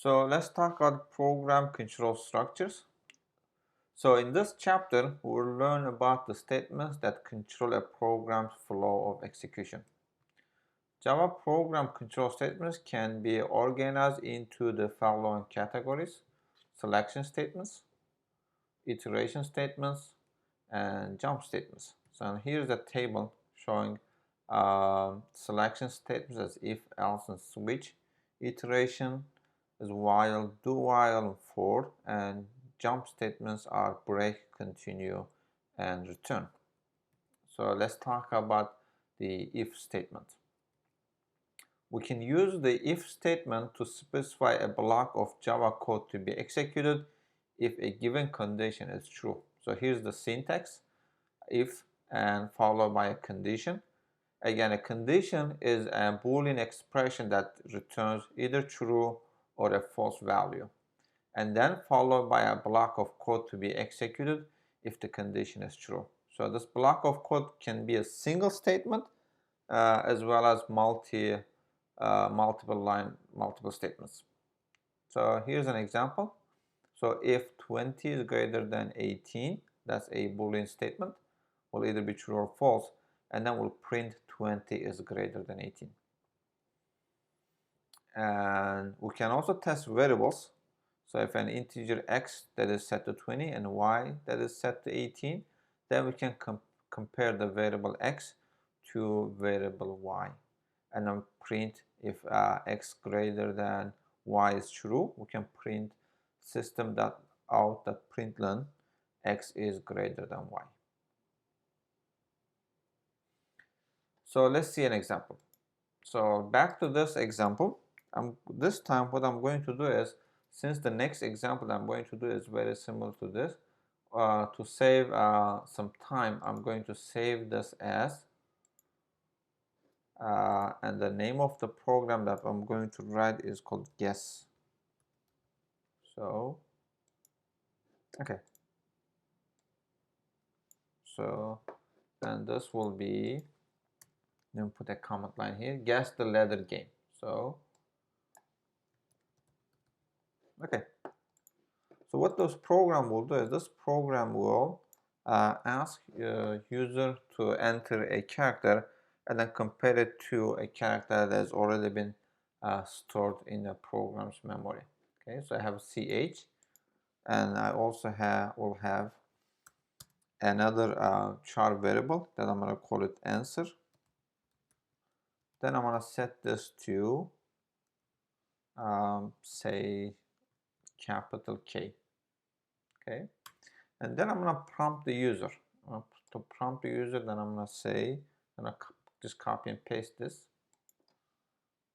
So let's talk about program control structures. So in this chapter, we'll learn about the statements that control a program's flow of execution. Java program control statements can be organized into the following categories: selection statements, iteration statements, and jump statements. So here's a table showing selection statements as if, else, and switch, iteration is while, do while, and for, and jump statements are break, continue, and return. So let's talk about the if statement. We can use the if statement to specify a block of Java code to be executed if a given condition is true. So here's the syntax: if and followed by a condition. Again, a condition is a Boolean expression that returns either true or a false value, and then followed by a block of code to be executed if the condition is true. So this block of code can be a single statement as well as multiple statements. So here's an example. So if 20 is greater than 18, that's a Boolean statement, will either be true or false, and then we'll print 20 is greater than 18. And we can also test variables. So if an integer x that is set to 20 and y that is set to 18, then we can compare the variable x to variable y, and then print if x greater than y is true. We can print system.out.println x is greater than y. So let's see an example. So back to this example. This time what I'm going to do is, since the next example I'm going to do is very similar to this, to save some time, I'm going to save this as, and the name of the program that I'm going to write is called guess. So, okay. So then this will be, then put a comment line here, guess the letter game. So, okay. So what this program will do is, this program will ask user to enter a character and then compare it to a character that has already been stored in the program's memory. Okay, so I have ch, and I also will have another char variable that I'm going to call it answer. Then I'm going to set this to say capital K. Okay, and then I'm going to prompt the user. To prompt the user, then I'm going to say, I'm going to just copy and paste this.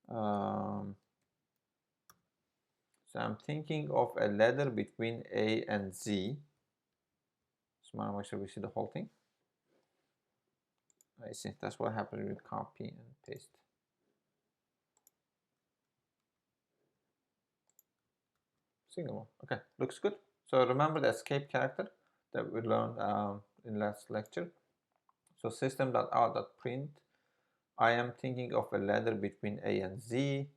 So I'm thinking of a letter between A and Z. So I'm make sure we see the whole thing. I see, that's what happens with copy and paste. Single one. Okay, looks good. So remember the escape character that we learned in last lecture. So system.out.print, I am thinking of a letter between A and Z.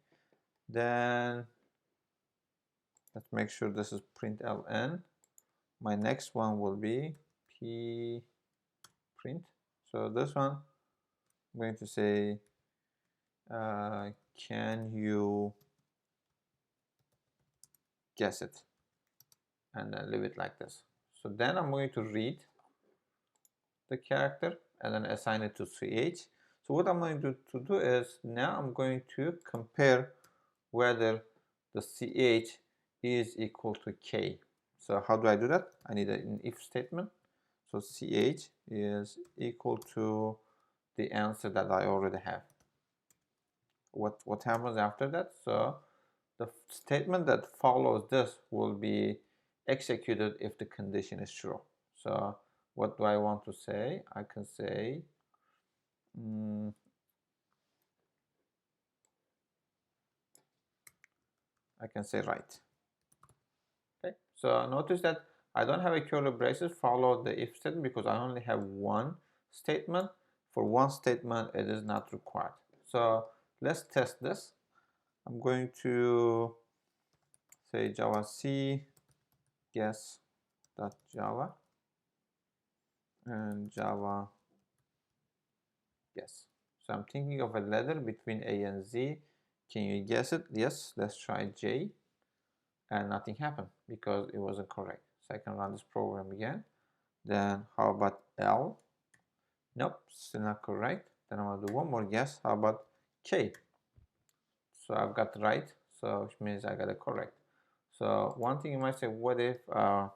Then let's make sure this is println. My next one will be p print. So this one, I'm going to say, can you guess it? And then leave it like this. So then I'm going to read the character and then assign it to ch. So what I'm going to do is, now I'm going to compare whether the ch is equal to k. So how do I do that? I need an if statement. So ch is equal to the answer that I already have. What happens after that? So the statement that follows this will be executed if the condition is true. So what do I want to say? I can say right. Okay, so notice that I don't have a curly braces follow the if statement because I only have one statement. For one statement, it is not required. So let's test this. I'm going to say Java C guess.java and Java guess. So I'm thinking of a letter between A and Z. Can you guess it? Yes, let's try J. And nothing happened because it wasn't correct. So I can run this program again. Then how about L? Nope, still not correct. Then I'm gonna do one more guess. How about K? So I've got right, so which means I got it correct. So one thing you might say, what if I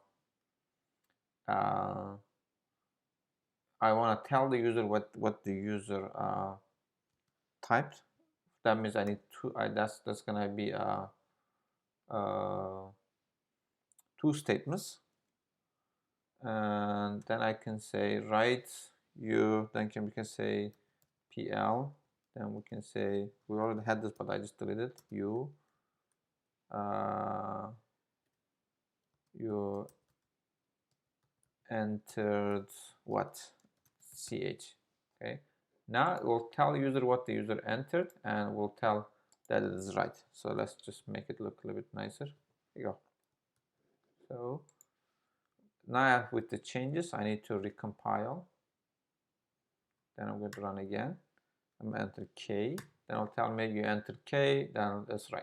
want to tell the user what the user typed? That means I need two. That's gonna be two statements, and then I can say write you. Then we can say PL. Then we can say we already had this, but I just deleted you. You entered what? CH. Okay. Now it will tell user what the user entered, and we'll tell that it is right. So let's just make it look a little bit nicer. Here you go. So now with the changes, I need to recompile. Then I'm going to run again. I'm going to enter K. Then I'll tell me you entered K. Then that's right.